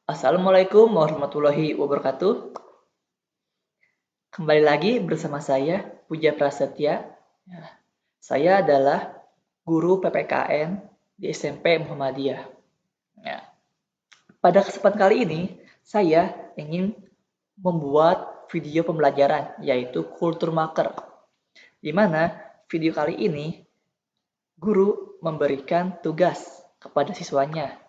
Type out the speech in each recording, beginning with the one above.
Assalamualaikum warahmatullahi wabarakatuh. Kembali lagi bersama saya, Puja Prasetya. Ya, saya adalah guru PPKN di SMP Muhammadiyah. Ya, pada kesempatan kali ini, saya ingin membuat video pembelajaran, yaitu kultur maker. Di mana video kali ini, guru memberikan tugas kepada siswanya.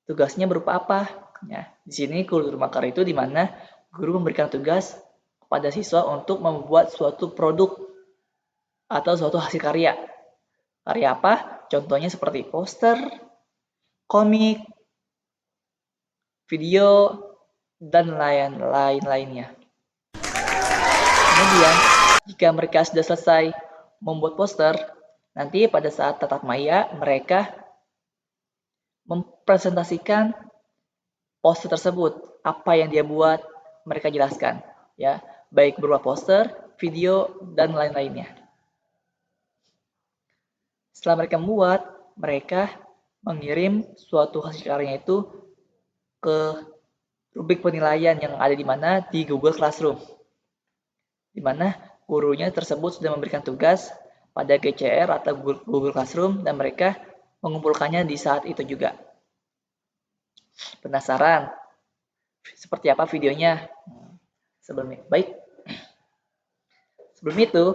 Tugasnya berupa apa? Ya, di sini kultur maker itu di mana guru memberikan tugas kepada siswa untuk membuat suatu produk atau suatu hasil karya. Karya apa? Contohnya seperti poster, komik, video, dan lain-lainnya. Kemudian, jika mereka sudah selesai membuat poster, nanti pada saat tatap maya mereka mempresentasikan poster tersebut, apa yang dia buat, mereka jelaskan, ya, baik berupa poster, video, dan lain-lainnya. Setelah mereka membuat, mereka mengirim suatu hasil karyanya itu ke rubrik penilaian yang ada di mana di Google Classroom, di mana gurunya tersebut sudah memberikan tugas pada GCR atau Google Classroom dan mereka mengumpulkannya di saat itu juga. Penasaran seperti apa videonya? Sebelum itu,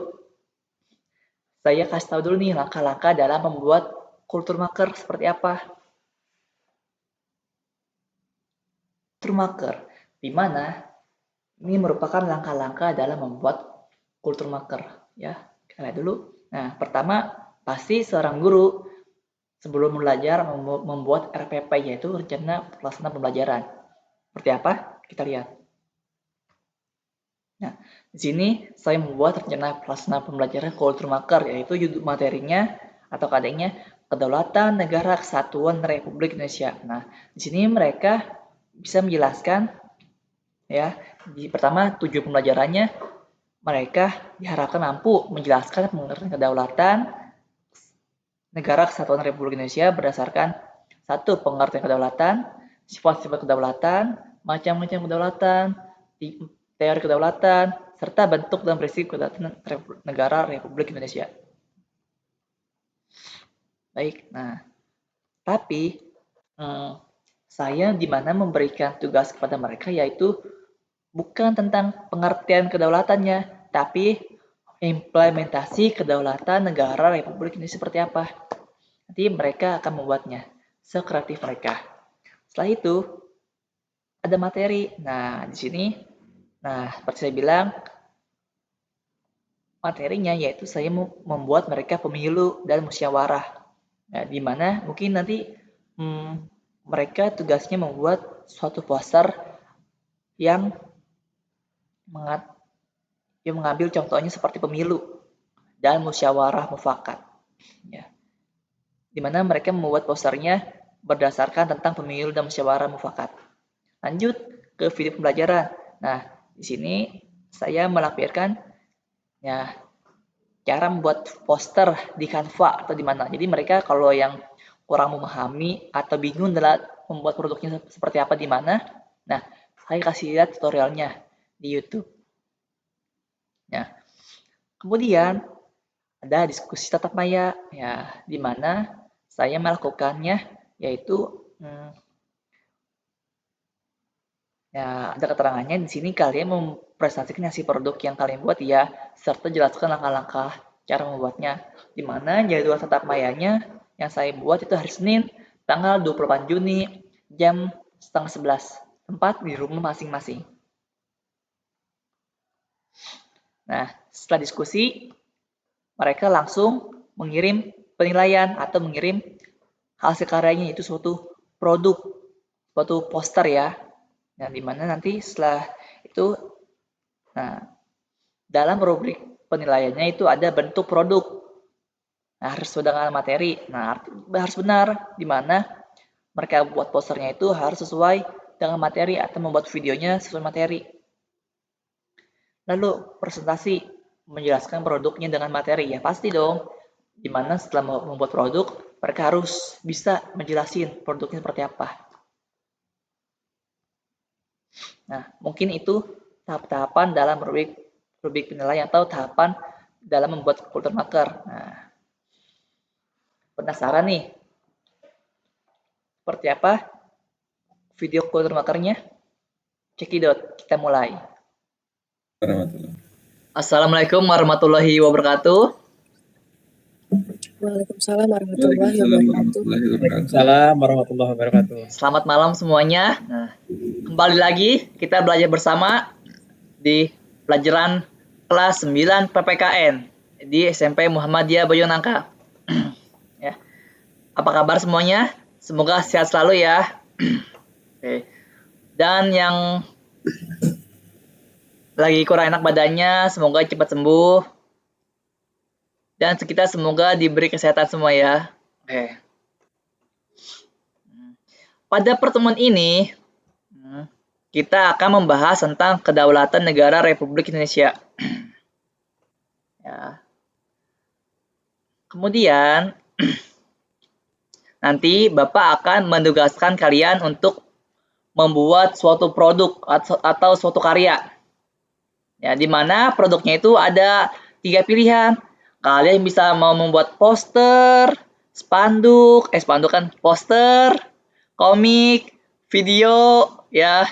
saya kasih tahu dulu nih langkah-langkah dalam membuat kultur maker seperti apa. Kultur maker, di mana ini merupakan langkah-langkah dalam membuat kultur maker. Ya, kita lihat dulu. Nah, pertama pasti seorang guru sebelum belajar membuat RPP, yaitu rencana pelaksanaan pembelajaran. Seperti apa? Kita lihat. Nah, di sini saya membuat rencana pelaksanaan pembelajaran kultur maker, yaitu judul materinya atau KD-nya Kedaulatan Negara Kesatuan Republik Indonesia. Nah, di sini mereka bisa menjelaskan, ya, di pertama tujuan pembelajarannya, mereka diharapkan mampu menjelaskan pengertian kedaulatan Negara Kesatuan Republik Indonesia berdasarkan satu pengertian kedaulatan, sifat-sifat kedaulatan, macam-macam kedaulatan, teori kedaulatan, serta bentuk dan prinsip kedaulatan negara Republik Indonesia. Baik, nah, tapi saya di mana memberikan tugas kepada mereka yaitu bukan tentang pengertian kedaulatannya, tapi implementasi kedaulatan negara Republik Indonesia seperti apa. Nanti mereka akan membuatnya sekreatif mereka. Setelah itu ada materi. Nah, di sini, seperti saya bilang, materinya yaitu saya membuat mereka pemilu dan musyawarah. Nah, di mana mungkin nanti mereka tugasnya membuat suatu poster yang mengambil contohnya seperti pemilu dan musyawarah mufakat. Ya. Di mana mereka membuat posternya berdasarkan tentang pemilu dan musyawarah mufakat. Lanjut ke video pembelajaran. Nah, di sini saya melampirkan ya cara membuat poster di Canva atau di mana. Jadi mereka kalau yang kurang memahami atau bingung dalam membuat produknya seperti apa di mana, nah saya kasih lihat tutorialnya di YouTube. Ya. Kemudian ada diskusi tatap maya, ya di mana saya melakukannya yaitu ya, ada keterangannya di sini kalian mempresentasikan hasil produk yang kalian buat ya, serta jelaskan langkah-langkah cara membuatnya. Di mana jadwal tatap mayanya yang saya buat itu hari Senin, tanggal 28 Juni, jam setengah 11, tempat di rumah masing-masing. Nah, setelah diskusi, mereka langsung mengirim penilaian atau mengirim hasil karyanya, itu suatu produk, suatu poster ya. Nah, dimana nanti setelah itu, dalam rubrik penilaiannya itu ada bentuk produk. Nah, harus sesuai dengan materi. Nah, harus benar, dimana mereka buat posternya itu harus sesuai dengan materi atau membuat videonya sesuai materi. Lalu presentasi menjelaskan produknya dengan materi, ya pasti dong. Dimana setelah membuat produk, mereka harus bisa menjelasin produknya seperti apa. Nah, mungkin itu tahap-tahapan dalam rubrik penilaian atau tahapan dalam membuat kultur maker. Nah, penasaran nih, seperti apa video kultur makernya? Cekidot, kita mulai. Assalamualaikum warahmatullahi wabarakatuh. Waalaikumsalam warahmatullahi wabarakatuh. Waalaikumsalam warahmatullahi wabarakatuh. Selamat malam semuanya. Nah, kembali lagi kita belajar bersama di pelajaran kelas 9 PPKN di SMP Muhammadiyah Bayonangka. Ya. Apa kabar semuanya? Semoga sehat selalu ya. Oke. Dan yang lagi kurang enak badannya, semoga cepat sembuh. Dan kita semoga diberi kesehatan semua ya. Oke. Pada pertemuan ini, kita akan membahas tentang kedaulatan negara Republik Indonesia. Ya. Kemudian, nanti Bapak akan menugaskan kalian untuk membuat suatu produk atau suatu karya. Ya, di mana produknya itu ada 3 pilihan. Kalian bisa mau membuat poster, spanduk kan poster, komik, video, ya.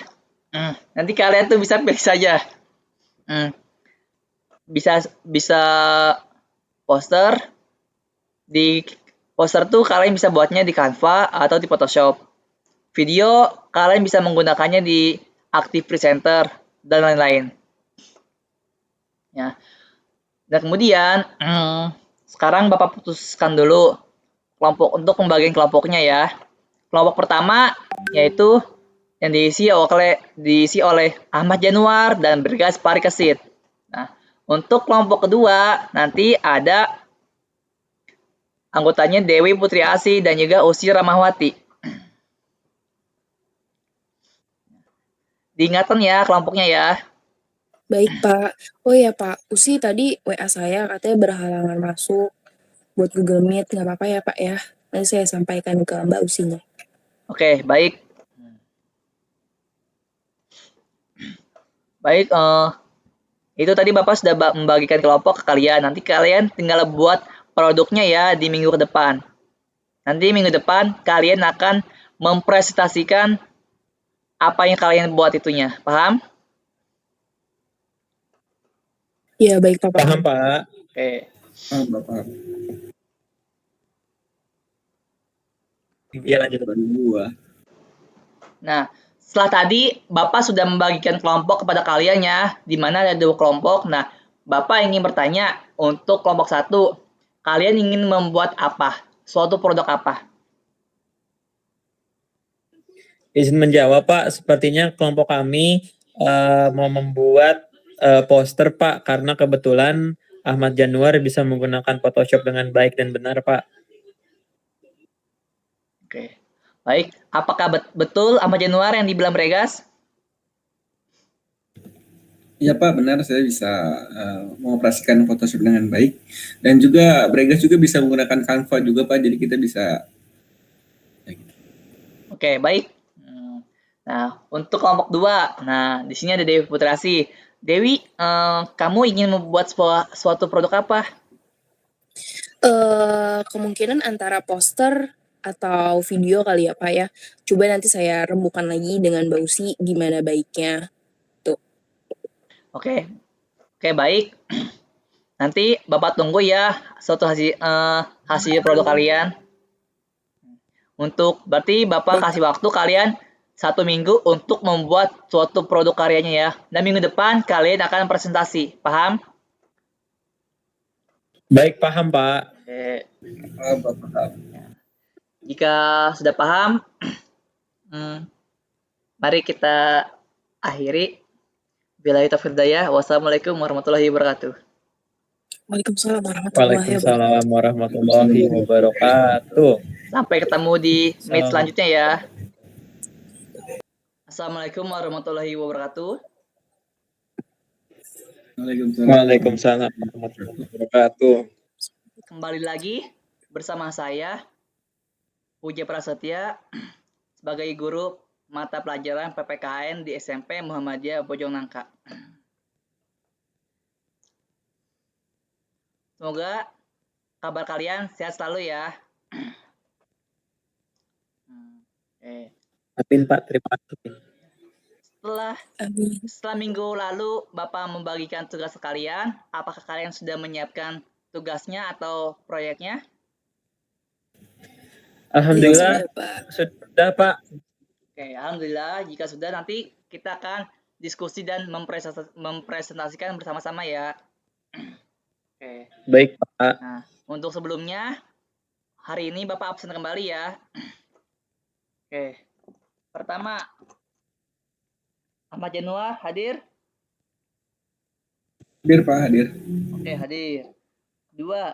Nanti kalian tuh bisa pilih saja. Bisa poster. Di poster tuh kalian bisa buatnya di Canva atau di Photoshop. Video kalian bisa menggunakannya di Active Presenter dan lain-lain. Ya. Dan kemudian sekarang Bapak putuskan dulu kelompok untuk pembagian kelompoknya ya. Kelompok pertama yaitu yang diisi oleh Ahmad Januar dan Bergas Parikesit. Nah, untuk kelompok kedua nanti ada anggotanya Dewi Putri Asih dan juga Usi Ramahwati. Diingatkan ya kelompoknya ya. Baik Pak. Oh ya Pak, Usi tadi WA saya katanya berhalangan masuk buat Google Meet. Nggak apa-apa ya Pak ya. Nanti saya sampaikan ke Mbak Usinya. Oke, baik. Baik, itu tadi Bapak sudah membagikan kelompok ke kalian. Nanti kalian tinggal buat produknya ya di minggu ke depan. Nanti minggu depan kalian akan mempresentasikan apa yang kalian buat itunya. Paham? Iya, baik Pak. Paham, Pak. Oke. Paham, Bapak. Iya, lanjut. Nah, setelah tadi Bapak sudah membagikan kelompok kepada kalian ya, di mana ada 2 kelompok. Nah, Bapak ingin bertanya untuk kelompok 1, kalian ingin membuat apa? Suatu produk apa? Izin menjawab, Pak. Sepertinya kelompok kami mau membuat poster, Pak, karena kebetulan Ahmad Januar bisa menggunakan Photoshop dengan baik dan benar, Pak. Oke. Baik, apakah betul Ahmad Januar yang dibilang Bregas? Iya Pak, benar, saya bisa mengoperasikan Photoshop dengan baik. Dan juga Bregas juga bisa menggunakan Canva juga Pak, jadi kita bisa. Oke, baik. Nah, untuk kelompok 2, nah di sini ada Dewi Putrasi. Dewi, kamu ingin membuat suatu produk apa? Kemungkinan antara poster atau video kali ya Pak ya. Coba nanti saya rembukan lagi dengan Mbak Usi gimana baiknya. Tuh. Oke, baik. Nanti Bapak tunggu ya suatu hasil produk kalian. Berarti Bapak kasih waktu kalian 1 minggu untuk membuat suatu produk karyanya ya. Dan minggu depan kalian akan presentasi. Paham? Baik, paham, Pak. Oke. Bapak. Jika sudah paham, mari kita akhiri. Billahi taufiq hidayah. Wassalamualaikum warahmatullahi wabarakatuh. Waalaikumsalam warahmatullahi wabarakatuh. Waalaikumsalam warahmatullahi wabarakatuh. Sampai ketemu di meet selanjutnya ya. Assalamualaikum warahmatullahi wabarakatuh. Waalaikumsalam warahmatullahi wabarakatuh. Kembali lagi bersama saya Puja Prasetya sebagai guru mata pelajaran PPKN di SMP Muhammadiyah Bojongnangka. Semoga kabar kalian sehat selalu ya. Amin Pak, terima kasih. Amin. Setelah minggu lalu Bapak membagikan tugas kalian, apakah kalian sudah menyiapkan tugasnya atau proyeknya? Alhamdulillah Iya, sudah, Pak. sudah Pak. Oke, alhamdulillah. Jika sudah, nanti kita akan diskusi dan mempresentasikan bersama-sama ya. Oke. Baik Pak. Nah, untuk sebelumnya, hari ini Bapak absen kembali ya. Oke. Pertama, Ahmad Januar hadir? Hadir Pak, hadir. Oke, hadir. Kedua,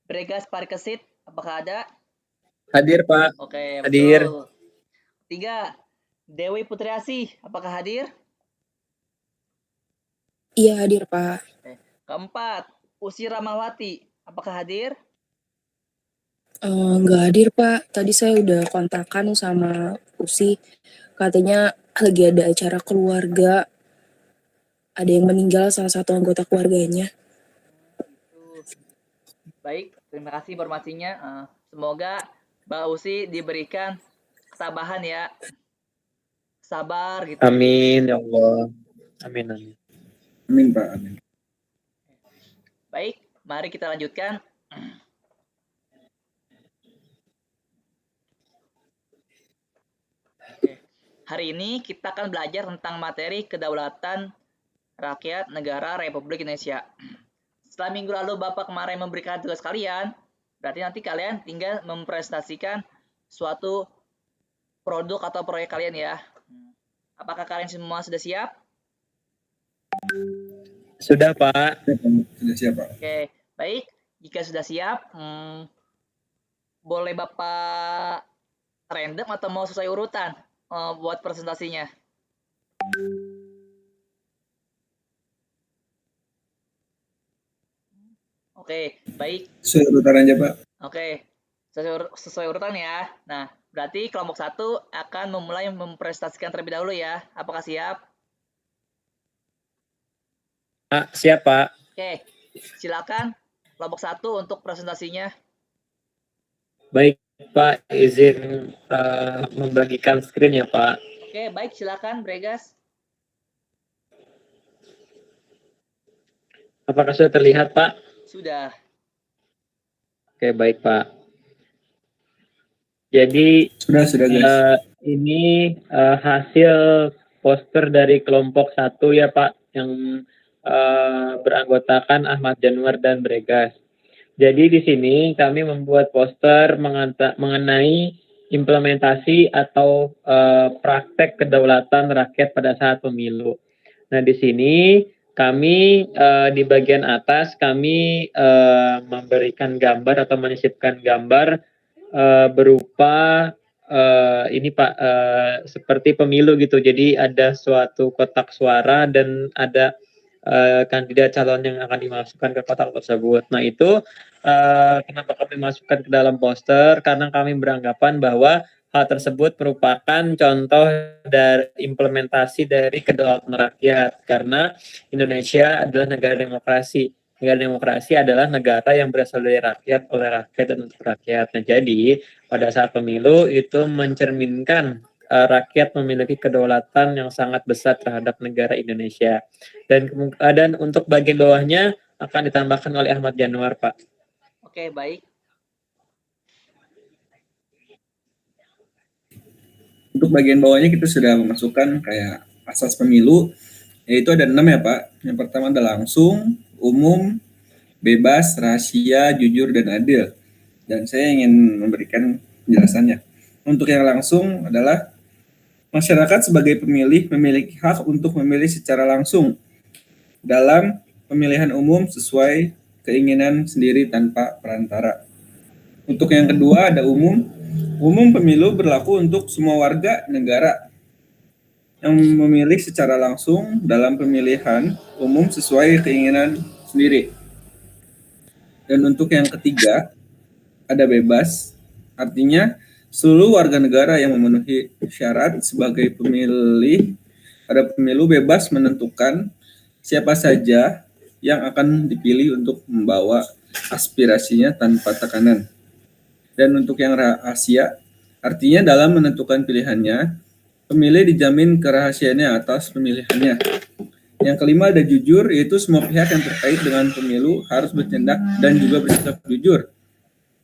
Bregas Parikesit, apakah ada? Hadir Pak. Oke, Hadir. betul. Tiga, Dewi Putriasih, apakah hadir? Iya, hadir, Pak. Keempat, Usi Ramawati, apakah hadir? Nggak hadir, Pak. Tadi saya udah kontakan sama Usi. Katanya lagi ada acara keluarga. Ada yang meninggal salah satu anggota keluarganya. Baik, terima kasih informasinya. Semoga Mbak Usi diberikan ketabahan ya. Sabar gitu. Amin ya Allah. Amin amin. Amin Pak, amin. Baik, mari kita lanjutkan. Oke. Hari ini kita akan belajar tentang materi kedaulatan rakyat negara Republik Indonesia. Setelah minggu lalu Bapak kemarin memberikan tugas kalian, berarti nanti kalian tinggal mempresentasikan suatu produk atau proyek kalian ya. Apakah kalian semua sudah siap? Sudah Pak. Sudah siap Pak. Oke, baik. Jika sudah siap, boleh Bapak random atau mau sesuai urutan buat presentasinya? Oke, baik. Sesuai urutan aja Pak. Oke, sesuai urutan ya. Nah, berarti kelompok 1 akan memulai mempresentasikan terlebih dahulu ya. Apakah siap? Siap Pak. Oke, silakan kelompok 1 untuk presentasinya. Baik Pak, izin membagikan screen ya Pak. Oke, baik, silakan Bregas. Apakah sudah terlihat Pak? Sudah. Oke, baik Pak. Jadi Sudah guys. ini hasil poster dari kelompok 1 ya Pak, yang beranggotakan Ahmad Januar dan Bregas. Jadi di sini kami membuat poster mengenai implementasi atau praktek kedaulatan rakyat pada saat pemilu. Nah di sini kami di bagian atas kami memberikan gambar atau menyisipkan gambar berupa ini Pak seperti pemilu gitu. Jadi ada suatu kotak suara dan ada kandidat calon yang akan dimasukkan ke kotak tersebut. Nah itu kenapa kami masukkan ke dalam poster, karena kami beranggapan bahwa hal tersebut merupakan contoh dari implementasi dari kedaulatan rakyat, karena Indonesia adalah negara demokrasi. Negara demokrasi adalah negara yang berasal dari rakyat, oleh rakyat, dan untuk rakyat. Nah jadi pada saat pemilu itu mencerminkan rakyat memiliki kedaulatan yang sangat besar terhadap negara Indonesia. Dan untuk bagian bawahnya akan ditambahkan oleh Ahmad Januar, Pak. Oke, baik. Untuk bagian bawahnya kita sudah memasukkan kayak asas pemilu, yaitu ada 6 ya Pak. Yang pertama ada langsung, umum, bebas, rahasia, jujur, dan adil. Dan saya ingin memberikan penjelasannya. Untuk yang langsung adalah masyarakat sebagai pemilih memiliki hak untuk memilih secara langsung dalam pemilihan umum sesuai keinginan sendiri tanpa perantara. Untuk yang kedua ada umum. Umum pemilu berlaku untuk semua warga negara yang memilih secara langsung dalam pemilihan umum sesuai keinginan sendiri. Dan untuk yang ketiga ada bebas. Artinya seluruh warga negara yang memenuhi syarat sebagai pemilih pada pemilu bebas menentukan siapa saja yang akan dipilih untuk membawa aspirasinya tanpa tekanan. Dan untuk yang rahasia, artinya dalam menentukan pilihannya, pemilih dijamin kerahasiaannya atas pemilihannya. Yang kelima ada jujur, yaitu semua pihak yang terkait dengan pemilu harus bertindak dan juga bersikap jujur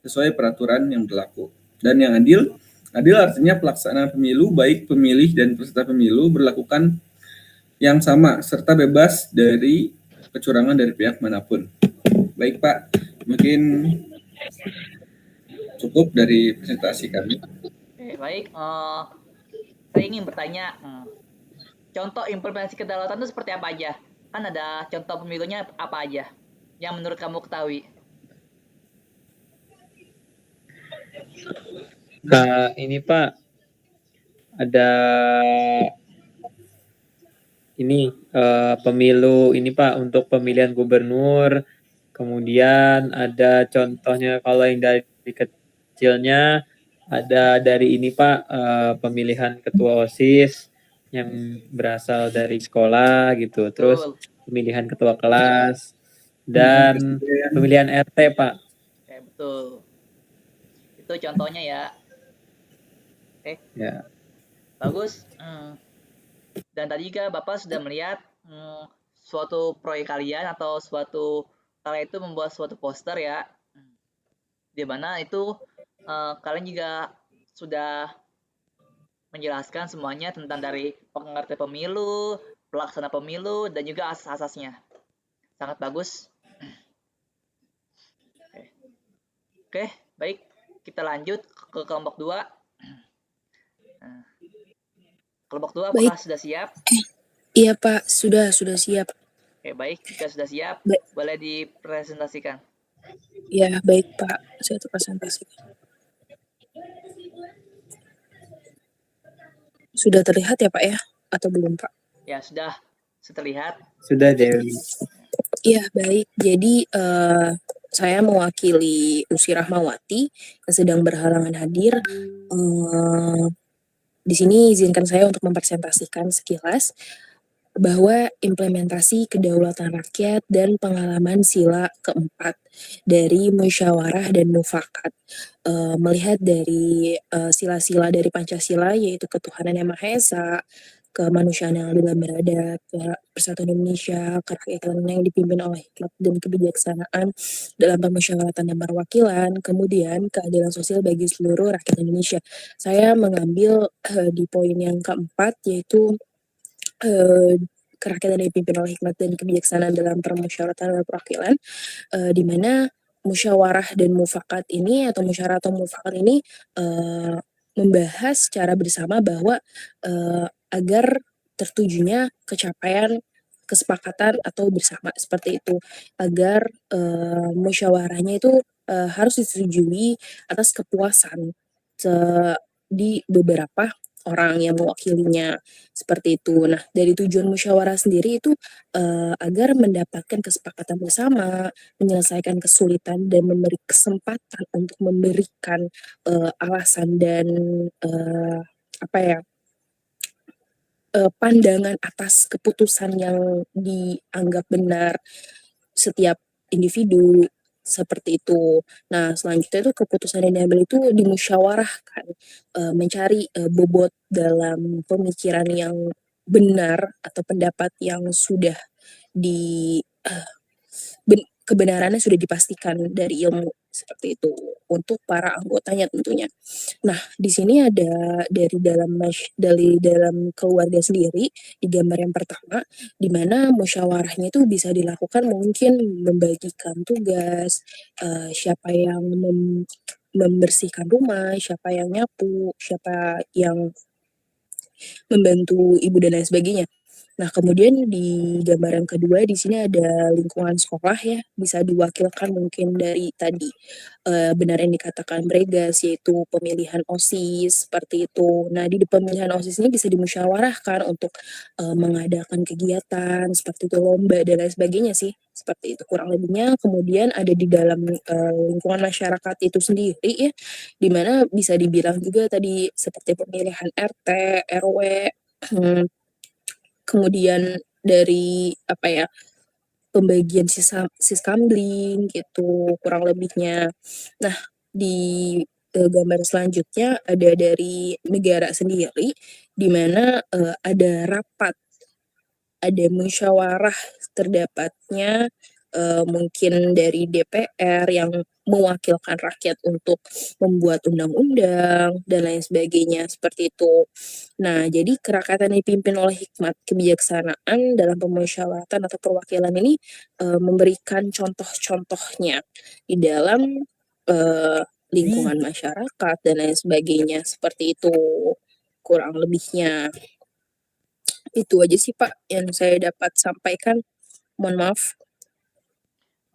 sesuai peraturan yang berlaku. Dan yang adil, adil artinya pelaksanaan pemilu baik pemilih dan peserta pemilu berlakukan yang sama serta bebas dari kecurangan dari pihak manapun. Baik Pak, mungkin cukup dari presentasi kami. Oke, baik. Saya ingin bertanya, contoh implementasi kedaulatan itu seperti apa aja? Kan ada contoh pemilunya apa aja yang menurut kamu ketahui? Ini Pak, ada ini pemilu ini Pak untuk pemilihan gubernur, kemudian ada contohnya kalau yang dari kecilnya ada dari ini Pak pemilihan ketua OSIS yang berasal dari sekolah gitu, terus Betul. pemilihan ketua kelas dan pemilihan RT Pak. Oke, betul. Itu contohnya ya. Oke. Ya. Bagus. Dan tadi juga Bapak sudah melihat suatu proyek kalian atau suatu kalian itu membuat suatu poster ya, di mana itu kalian juga sudah menjelaskan semuanya tentang dari pengertian pemilu, pelaksana pemilu, dan juga asas-asasnya. Sangat bagus. Oke, baik. Kita lanjut ke kelompok 2. Kelompok 2 apakah Baik. sudah siap? Iya Pak, sudah siap. Oke, baik. Jika sudah siap, Baik. boleh dipresentasikan. Ya, baik Pak, saya presentasikan. Sudah terlihat ya Pak ya? Atau belum Pak? Ya, sudah terlihat. Sudah Dewi. Iya, baik. Jadi saya mewakili Usi Rahmawati yang sedang berhalangan hadir. Di sini izinkan saya untuk mempresentasikan sekilas bahwa implementasi kedaulatan rakyat dan pengalaman sila keempat dari musyawarah dan mufakat. Melihat dari sila-sila dari Pancasila, yaitu ketuhanan yang Maha Esa, kemanusiaan yang adil dan beradab, persatuan Indonesia, kerakyatan yang dipimpin oleh hikmat dan kebijaksanaan dalam permusyawaratan dan perwakilan, kemudian keadilan sosial bagi seluruh rakyat Indonesia. Saya mengambil di poin yang keempat, yaitu kerakyatan yang dipimpin oleh hikmat dan kebijaksanaan dalam permusyawaratan dan perwakilan, di mana musyawarah dan mufakat ini atau musyawarah atau mufakat ini membahas secara bersama bahwa agar tertujunya kecapaian kesepakatan atau bersama seperti itu, agar musyawarahnya itu harus disetujui atas kepuasan di beberapa orang yang mewakilinya seperti itu. Nah, dari tujuan musyawarah sendiri itu agar mendapatkan kesepakatan bersama, menyelesaikan kesulitan dan memberi kesempatan untuk memberikan alasan dan pandangan atas keputusan yang dianggap benar setiap individu seperti itu. Nah, selanjutnya itu keputusan yang diambil itu dimusyawarahkan, mencari bobot dalam pemikiran yang benar atau pendapat yang sudah kebenarannya sudah dipastikan dari ilmu seperti itu untuk para anggotanya tentunya. Nah, di sini ada dari dalam keluarga sendiri di gambar yang pertama, di mana musyawarahnya itu bisa dilakukan mungkin membagikan tugas, siapa yang membersihkan rumah, siapa yang nyapu, siapa yang membantu ibu dan lain sebagainya. Nah, kemudian di gambar yang kedua di sini ada lingkungan sekolah ya, bisa diwakilkan mungkin dari tadi, benar yang dikatakan Bregas, yaitu pemilihan OSIS, seperti itu. Nah, di pemilihan OSIS ini bisa dimusyawarahkan untuk, mengadakan kegiatan seperti itu, lomba dan lain sebagainya sih, seperti itu kurang lebihnya. Kemudian ada di dalam, lingkungan masyarakat itu sendiri ya, di mana bisa dibilang juga tadi seperti pemilihan RT, RW, kemudian dari apa ya, pembagian siskamling gitu kurang lebihnya. Nah, di, gambar selanjutnya ada dari negara sendiri, di mana, ada rapat, ada musyawarah terdapatnya, mungkin dari DPR yang mewakilkan rakyat untuk membuat undang-undang dan lain sebagainya, seperti itu. Nah, jadi kerakatan yang dipimpin oleh hikmat kebijaksanaan dalam pemusyawaratan atau perwakilan ini, memberikan contoh-contohnya di dalam, lingkungan masyarakat dan lain sebagainya, seperti itu kurang lebihnya. Itu aja sih, Pak, yang saya dapat sampaikan. Mohon maaf.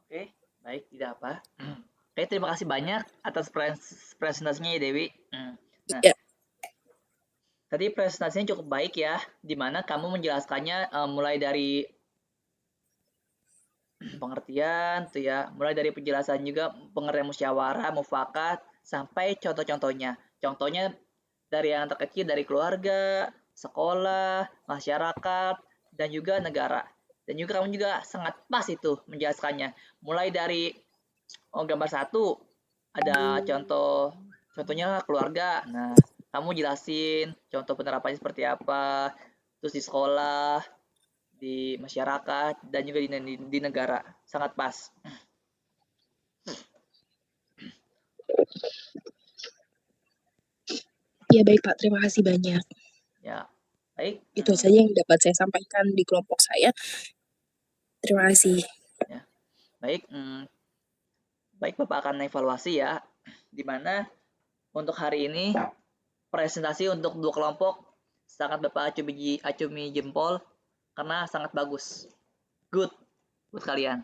Oke, baik, tidak apa. Oke, terima kasih banyak atas presentasinya ya Dewi. Nah, Ya. tadi presentasinya cukup baik ya, di mana kamu menjelaskannya mulai dari pengertian tuh ya, mulai dari penjelasan juga pengertian musyawarah, mufakat, sampai contoh-contohnya. Contohnya dari yang terkecil dari keluarga, sekolah, masyarakat, dan juga negara. Dan juga kamu juga sangat pas itu menjelaskannya. Mulai dari gambar 1 ada contohnya keluarga. Nah, kamu jelasin contoh penerapannya seperti apa. Terus di sekolah, di masyarakat, dan juga di negara. Sangat pas. Ya baik, Pak, terima kasih banyak. Ya, baik. Itu saja yang dapat saya sampaikan di kelompok saya. Terima kasih. Ya, baik. Baik, Bapak akan evaluasi ya, di mana untuk hari ini presentasi untuk 2 kelompok sangat Bapak acumi jempol karena sangat bagus. Good buat kalian.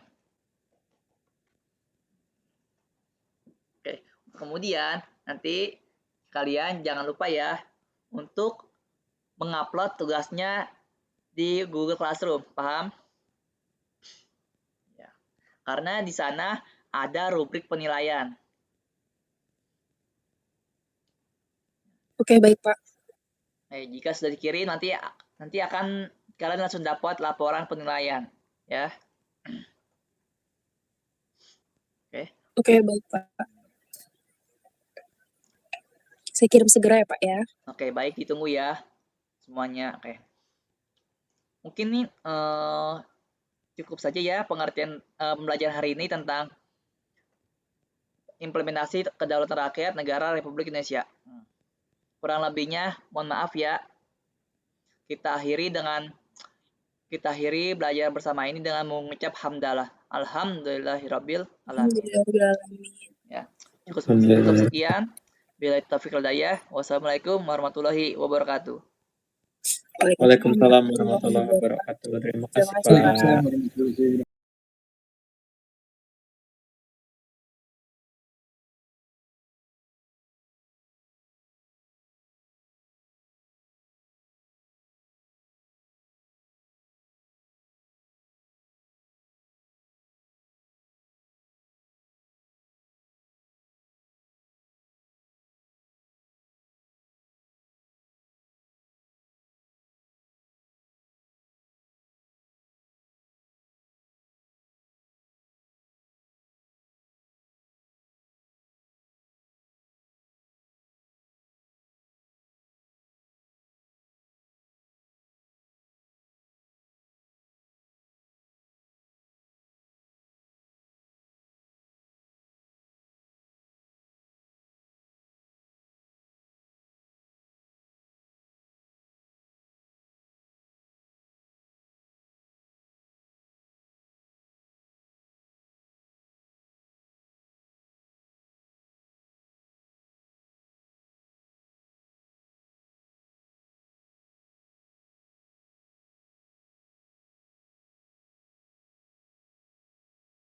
Oke, kemudian nanti kalian jangan lupa ya untuk mengupload tugasnya di Google Classroom, paham? Ya. Karena di sana ada rubrik penilaian. Oke, baik, Pak. Jika sudah dikirim nanti akan kalian langsung dapat laporan penilaian, ya. Oke, baik, Pak. Saya kirim segera ya, Pak ya. Oke, baik, ditunggu ya semuanya. Oke. Mungkin nih cukup saja ya pengertian pembelajaran hari ini tentang implementasi kedaulatan rakyat negara Republik Indonesia. Kurang lebihnya mohon maaf ya. Kita akhiri belajar bersama ini dengan mengucap hamdalah. Alhamdulillahirabbil alamin. Ya, cukup sekian. Bila taufiq wal hidayah. Wassalamualaikum warahmatullahi wabarakatuh. Waalaikumsalam warahmatullahi wabarakatuh. Terima kasih, Pak. Waalaikumsalam warahmatullahi wabarakatuh.